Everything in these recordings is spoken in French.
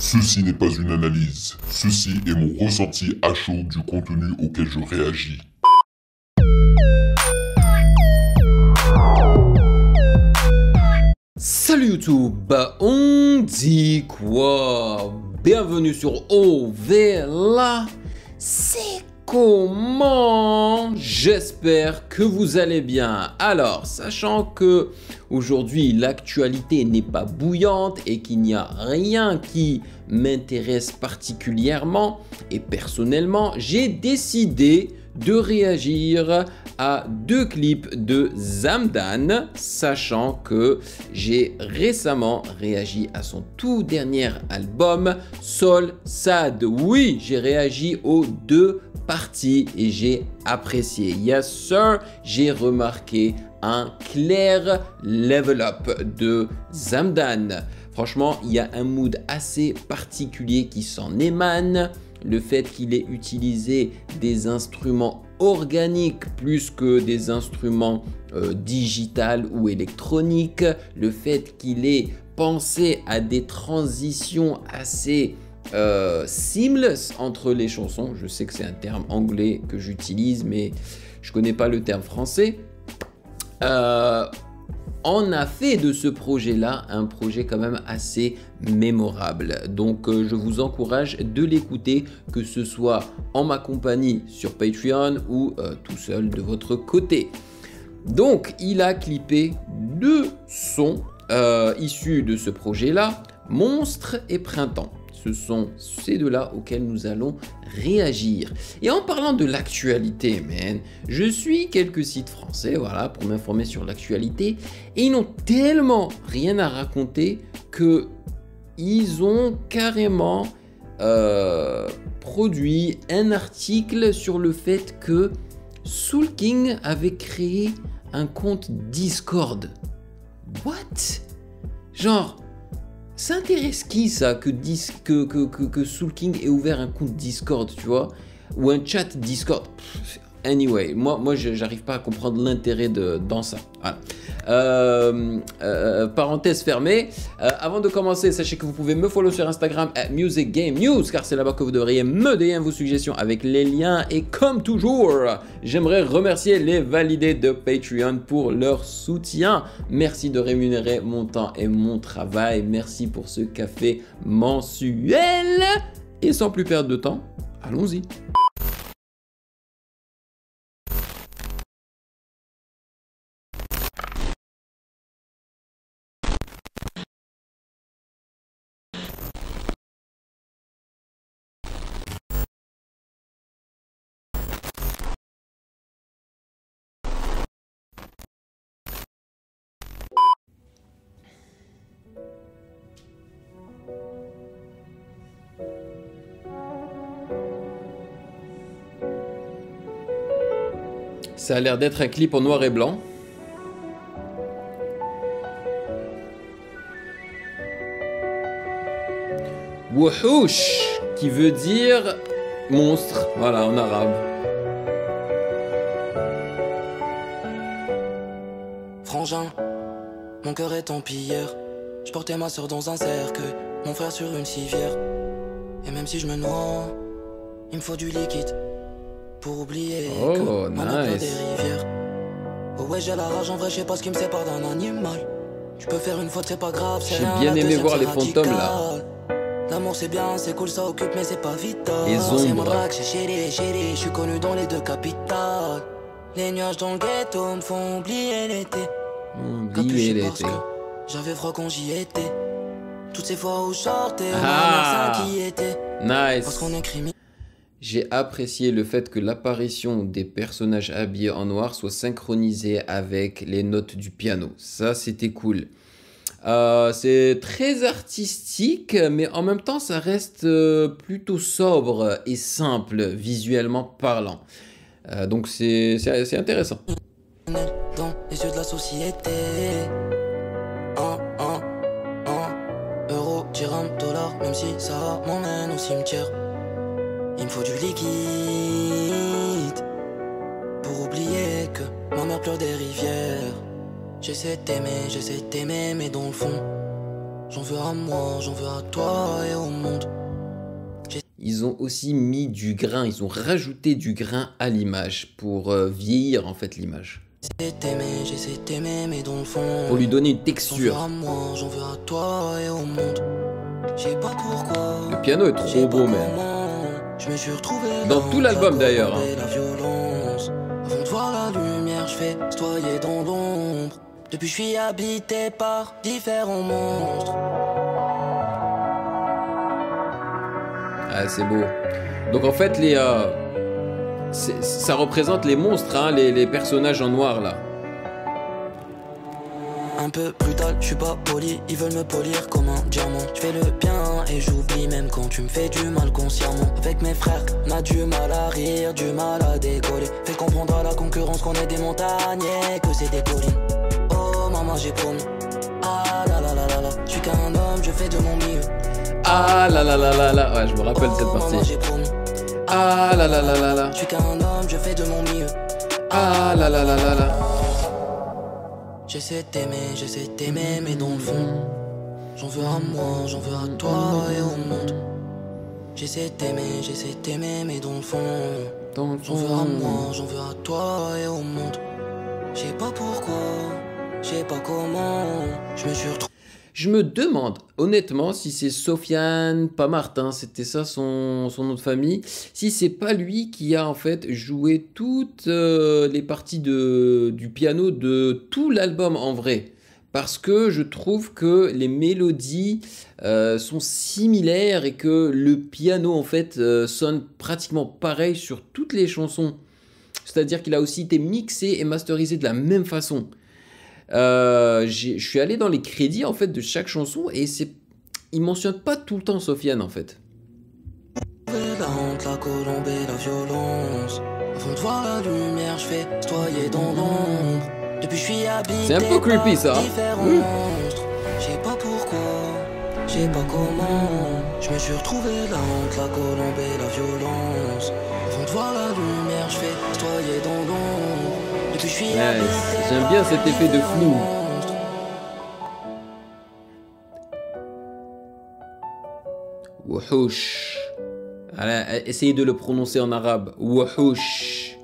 Ceci n'est pas une analyse, ceci est mon ressenti à chaud du contenu auquel je réagis. Salut YouTube, on dit quoi? Bienvenue sur OVLA. C'est comment? J'espère que vous allez bien. Alors, sachant que aujourd'hui l'actualité n'est pas bouillante et qu'il n'y a rien qui m'intéresse particulièrement et personnellement, j'ai décidé de réagir à deux clips de Zamdan, sachant que j'ai récemment réagi à son tout dernier album Sol Sad. Oui, j'ai réagi aux deux parties et j'ai apprécié. Yes sir, j'ai remarqué un clair level up de Zamdan. Franchement, il y a un mood assez particulier qui s'en émane. Le fait qu'il ait utilisé des instruments organiques plus que des instruments digital ou électroniques, le fait qu'il ait pensé à des transitions assez seamless entre les chansons. Je sais que c'est un terme anglais que j'utilise, mais je connais pas le terme français. On a fait de ce projet-là un projet quand même assez mémorable. Donc je vous encourage de l'écouter, que ce soit en ma compagnie sur Patreon ou tout seul de votre côté. Donc il a clippé deux sons issus de ce projet-là, Monstre et Printemps. Ce sont ces deux-là auxquels nous allons réagir. Et en parlant de l'actualité, man, je suis quelques sites français, voilà, pour m'informer sur l'actualité, et ils n'ont tellement rien à raconter que ils ont carrément produit un article sur le fait que Soul King avait créé un compte Discord. What? Genre, ça intéresse qui ça que Soul King ait ouvert un compte Discord, tu vois, ou un chat Discord? Anyway, moi j'arrive pas à comprendre l'intérêt dans ça. Voilà. Parenthèse fermée. Avant de commencer, sachez que vous pouvez me follow sur Instagram @musicgamenews, car c'est là-bas que vous devriez me DM vos suggestions avec les liens. Et comme toujours, j'aimerais remercier les validés de Patreon pour leur soutien. Merci de rémunérer mon temps et mon travail. Merci pour ce café mensuel. Et sans plus perdre de temps, allons-y. Ça a l'air d'être un clip en noir et blanc. Wahouch, qui veut dire monstre, voilà, en arabe. Frangin, mon cœur est empire. Je portais ma soeur dans un cercueil, mon frère sur une civière. Et même si je me noie, il me faut du liquide pour oublier que nice. Des rivières. Oh ouais, j'ai la rage en vrai, je sais pas ce qui me sépare d'un animal. Tu peux faire une faute, c'est pas grave. J'ai bien aimé voir les fantômes là. L'amour c'est bien, c'est cool, ça occupe, mais c'est pas vital. Les ombres. C'est mon drague, c'est chéri, je suis connu dans les deux capitales. Les nuages dans le ghetto me font oublier l'été. Oublier l'été. J'avais froid quand j'y étais. Toutes ces fois où je sortais, ma mère s'inquiétait. Nice. Parce qu'on est criminel. J'ai apprécié le fait que l'apparition des personnages habillés en noir soit synchronisée avec les notes du piano. Ça, c'était cool. C'est très artistique, mais en même temps, ça reste plutôt sobre et simple, visuellement parlant. Donc, c'est intéressant. Dans les yeux de la société. Euro, dirham, dollar, même si ça m'emmène au cimetière. Il me faut du liquide pour oublier que ma mère pleure des rivières. J'essaie de t'aimer, mais dans le fond, J'en veux à moi, j'en veux à toi et au monde. Ils ont aussi mis du grain, ils ont rajouté du grain à l'image pour vieillir en fait l'image. J'essaie de t'aimer, mais dans le fond. Pour lui donner une J'en veux texture. à moi, j'en veux à toi et au monde. Je sais pas pourquoi. Le piano est trop beau même. Je me suis retrouvé Dans tout l'album d'ailleurs. Hein. La violence. Avant de voir la lumière, je fais stoyer dans l'ombre. Depuis je suis habité par différents monstres. Ah c'est beau. Donc en fait ça représente les monstres, hein, les personnages en noir là. Un peu brutal, je suis pas poli, ils veulent me polir comme un diamant. Je fais le bien et j'oublie même quand tu me fais du mal consciemment. Avec mes frères, on a du mal à rire, du mal à décoller. Fais comprendre à la concurrence qu'on est des montagnes et que c'est des collines. Oh maman j'ai promis, ah la la la la la. Je suis qu'un homme, je fais de mon mieux. Ah là là là là là, ouais je me rappelle cette partie. Maman j'ai promis, Ah là là là là là. je suis qu'un homme, je fais de mon mieux. Ah là là là là là. J'essaie de t'aimer, mais dans le fond, j'en veux à moi, j'en veux à toi et au monde. J'essaie de t'aimer, mais dans le fond, j'en veux à moi, j'en veux à toi et au monde. Je sais pas pourquoi, je sais pas comment, je me suis retrouvé. Je me demande honnêtement si c'est Sofiane, pas Martin, c'était ça son nom de famille, si c'est pas lui qui a en fait joué toutes les parties du piano de tout l'album en vrai. Parce que je trouve que les mélodies sont similaires et que le piano en fait sonne pratiquement pareil sur toutes les chansons. C'est-à-dire qu'il a aussi été mixé et masterisé de la même façon. Je suis allé dans les crédits en fait de chaque chanson et il mentionne pas tout le temps Sofiane en fait. La honte, la colombe et la violence. Avant de voir la lumière, je fais stoyer dans l'ombre. Depuis je suis habité. C'est un peu creepy ça. Je sais pas pourquoi, je sais pas comment. Je me suis retrouvé la honte, la colombe et la violence. Avant de voir la lumière, je fais stoyer dans l'ombre. Depuis je suis habité. J'aime bien cet effet de flou. Wahouch. Essayez de le prononcer en arabe. Wahouch.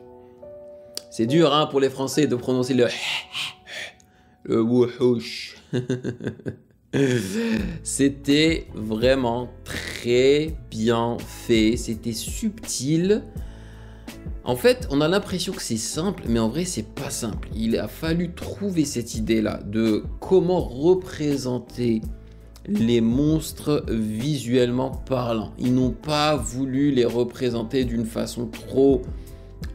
C'est dur hein, pour les Français de prononcer le wahouch. C'était vraiment très bien fait. C'était subtil. En fait, on a l'impression que c'est simple, mais en vrai, c'est pas simple. Il a fallu trouver cette idée-là de comment représenter les monstres visuellement parlant. Ils n'ont pas voulu les représenter d'une façon trop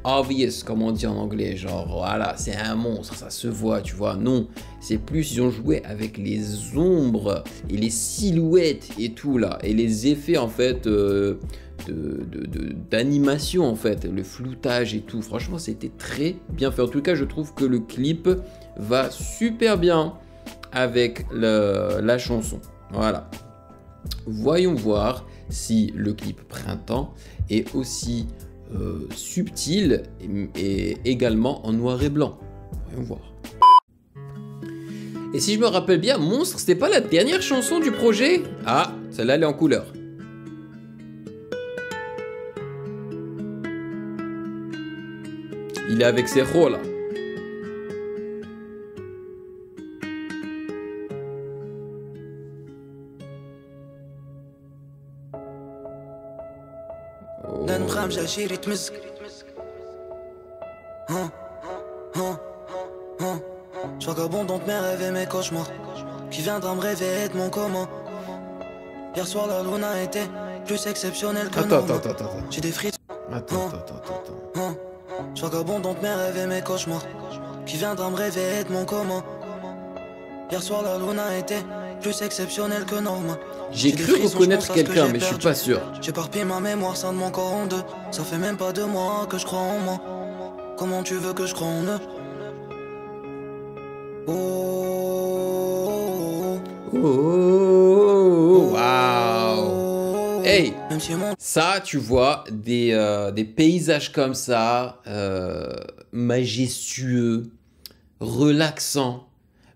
obvious, comme on dit en anglais. Genre, voilà, c'est un monstre, ça se voit, tu vois. Non, c'est plus, ils ont joué avec les ombres et les silhouettes et tout, là. Et les effets, en fait... d'animation en fait, le floutage et tout, franchement c'était très bien fait. En tout cas je trouve que le clip va super bien avec la chanson. Voilà, voyons voir si le clip Printemps est aussi subtil et également en noir et blanc. Voyons voir. Et si je me rappelle bien, Monstre c'était pas la dernière chanson du projet? Ah, celle-là elle est en couleur. Il est avec ses rôles là. Oh. Je vagabonde mes rêves et mes cauchemars. Qui viendra me réveiller de mon coma? Hier soir la lune a été plus exceptionnelle que Attends. J'ai des frites. Attends. Je vagabonde mes rêves et mes cauchemars. Qui viendra me réveiller de mon coma? Hier soir la lune a été plus exceptionnelle que normal. J'ai cru reconnaître quelqu'un mais je suis pas sûr. J'éparpille ma mémoire, scinde mon corps en deux. Ça fait même pas 2 mois que je crois en moi. Comment tu veux que je croie en eux? Oh, waouh. Hey, ça, tu vois, des paysages comme ça, majestueux, relaxants,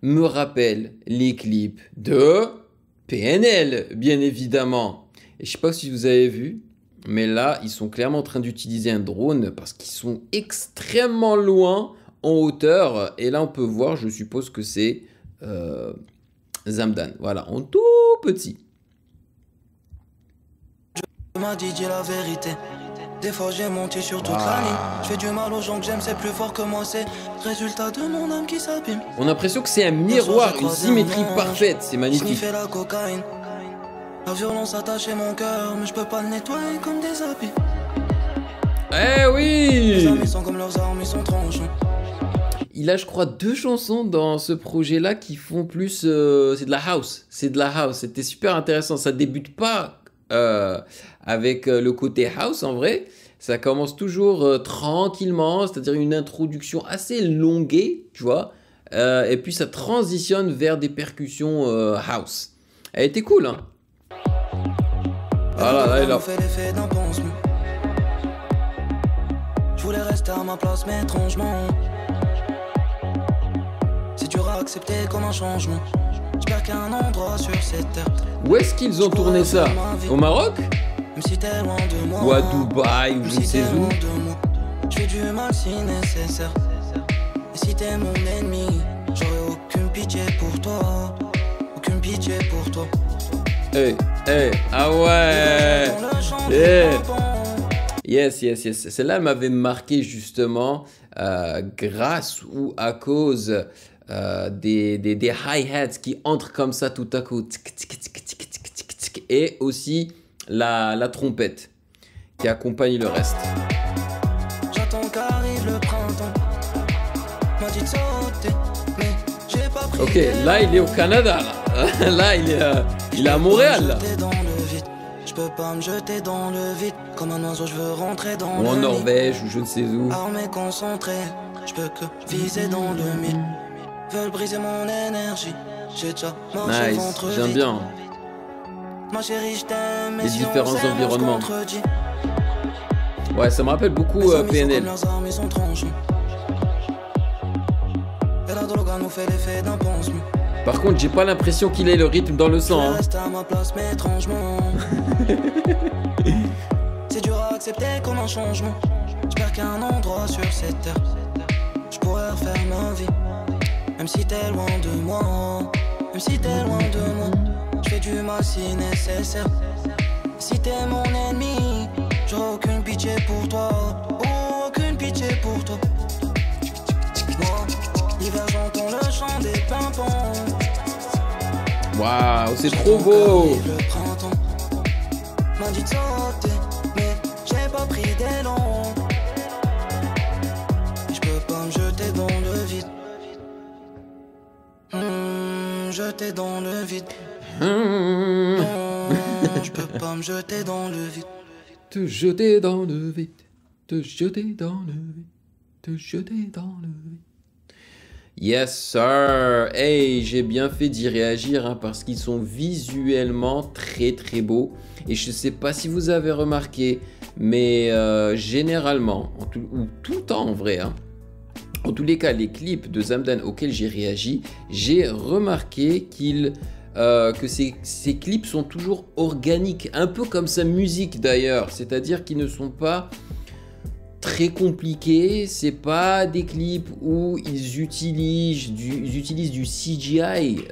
me rappellent les clips de PNL, bien évidemment. Et je sais pas si vous avez vu, mais là, ils sont clairement en train d'utiliser un drone parce qu'ils sont extrêmement loin en hauteur. Et là, on peut voir, je suppose que c'est Zamdan. Voilà, en tout petit. Tu m'as dit la vérité. Des fois j'ai menti sur toute la ligne. Je fais du mal aux gens que j'aime, c'est plus fort que moi, c'est résultat de mon âme qui s'abîme. On a l'impression que c'est un miroir, une symétrie parfaite, c'est magnifique. Je la cocaïne. La violence attachait mon cœur, mais je peux pas le nettoyer comme des habits. Eh oui! Les amis sont comme leurs armes, ils sont tranchants. Il a, je crois, 2 chansons dans ce projet-là qui font plus... c'est de la house. C'est de la house. C'était super intéressant. Ça débute pas avec le côté house, en vrai. Ça commence toujours tranquillement, c'est-à-dire une introduction assez longuée, tu vois. Et puis ça transitionne vers des percussions house. Elle était cool, hein. Voilà, là, il a... Je voulais rester à ma place, mais étrangement c'est dur à accepter comme un changement. J'espère qu'il y a un endroit sur cette terre. Où est-ce qu'ils ont tourné ça? Au Maroc? Même si t'es loin de moi. Ou à Dubaï, ou je ne sais où. Je fais du mal si nécessaire. Et si t'es mon ennemi, j'aurais aucune pitié pour toi. Aucune pitié pour toi. Hey, hey, ah ouais! Yeah. Yes, yes, yes. Celle-là, elle m'avait marqué justement grâce ou à cause des hi-hats qui entrent comme ça tout à coup. Et aussi la trompette qui accompagne le reste. J'attends qu'arrive le printemps. M'a dit de sauter, mais j'ai pas pris. Ok, là il est au Canada. Là, là il est à Montréal. Là. Je peux pas me jeter dans le vide. Comme un oiseau, je veux rentrer dans ou le en nid. Norvège ou je ne sais où. Armé, concentré, je peux que viser dans le mille. Veulent briser mon énergie. J'ai déjà marché Nice, ventre j'aime vide. bien. Ma chérie, je t'aime. Les différents environnements. Ouais, ça me rappelle beaucoup PNL. Par contre, j'ai pas l'impression qu'il ait le rythme dans le sang. Hein. C'est dur à accepter comme un changement. J'espère qu'il y a un endroit sur cette terre. Je pourrais refaire ma vie. Même si t'es loin de moi. Même si t'es loin de moi. Je fais du mal si nécessaire. Si t'es mon ennemi, j'aurai aucune pitié pour toi. Oh, aucune pitié pour toi. Moi, l'hiver j'entends le chant des pimpons. Waouh, c'est trop beau. Le printemps m'a dit de sauter, mais j'ai pas pris d'élan. Je peux pas me jeter dans le vide. Jeter dans le vide. Je peux pas me jeter dans le vide. Te jeter dans le vide. Te jeter dans le vide. Te jeter dans le vide. Yes sir. Hey, j'ai bien fait d'y réagir hein, parce qu'ils sont visuellement très très beaux. Et je sais pas si vous avez remarqué, mais généralement, ou tout le temps en vrai, hein, en tous les cas, les clips de Zamdan auxquels j'ai réagi, j'ai remarqué que ces clips sont toujours organiques, un peu comme sa musique d'ailleurs, c'est-à-dire qu'ils ne sont pas très compliqués, c'est pas des clips où ils utilisent du CGI,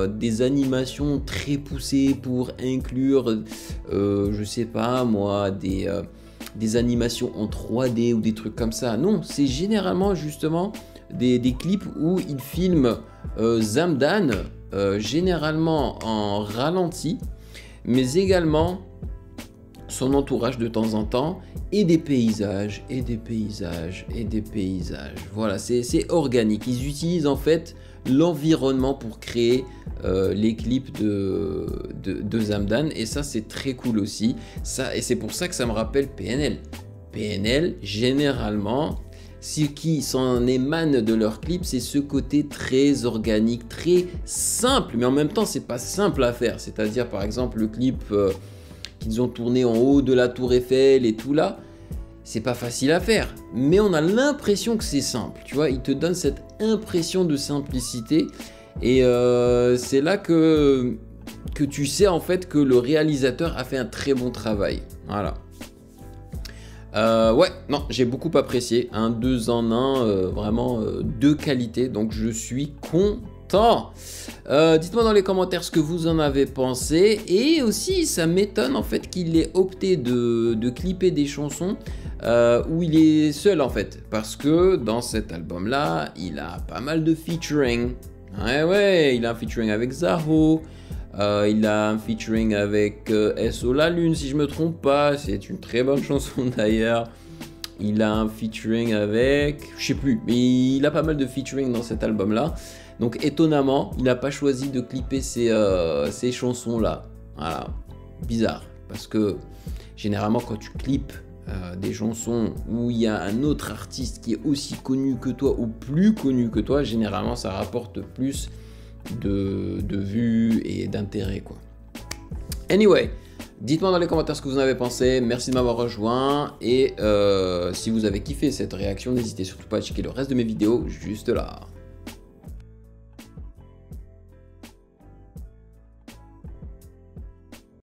des animations très poussées pour inclure, je sais pas moi, des animations en 3D ou des trucs comme ça. Non, c'est généralement justement des clips où ils filment Zamdan, généralement en ralenti, mais également son entourage de temps en temps, et des paysages, et des paysages, et des paysages. Voilà, c'est organique. Ils utilisent en fait l'environnement pour créer les clips de Zamdan, et ça c'est très cool aussi. Et c'est pour ça que ça me rappelle PNL. PNL, généralement, ce qui s'en émane de leurs clips, c'est ce côté très organique, très simple, mais en même temps c'est pas simple à faire. C'est-à-dire par exemple le clip qu'ils ont tourné en haut de la tour Eiffel et tout là, c'est pas facile à faire, mais on a l'impression que c'est simple, tu vois, ils te donnent cette impression de simplicité, et c'est là que que tu sais en fait que le réalisateur a fait un très bon travail. Voilà. Ouais, non, j'ai beaucoup apprécié. Un 2 en 1, vraiment de qualité. Donc je suis content. Dites-moi dans les commentaires ce que vous en avez pensé. Et aussi, ça m'étonne en fait qu'il ait opté de clipper des chansons où il est seul en fait. Parce que dans cet album-là, il a pas mal de featuring. Ouais, il a un featuring avec Zaho. Il a un featuring avec SO La Lune, si je me trompe pas. C'est une très bonne chanson d'ailleurs. Il a un featuring avec... Je sais plus, mais il a pas mal de featuring dans cet album-là. Donc étonnamment, il n'a pas choisi de clipper ces chansons-là. Voilà, bizarre. Parce que généralement, quand tu clips des chansons où il y a un autre artiste qui est aussi connu que toi ou plus connu que toi, généralement, ça rapporte plus de vues et d'intérêt, quoi. Anyway, dites-moi dans les commentaires ce que vous en avez pensé. Merci de m'avoir rejoint. Et si vous avez kiffé cette réaction, n'hésitez surtout pas à checker le reste de mes vidéos juste là.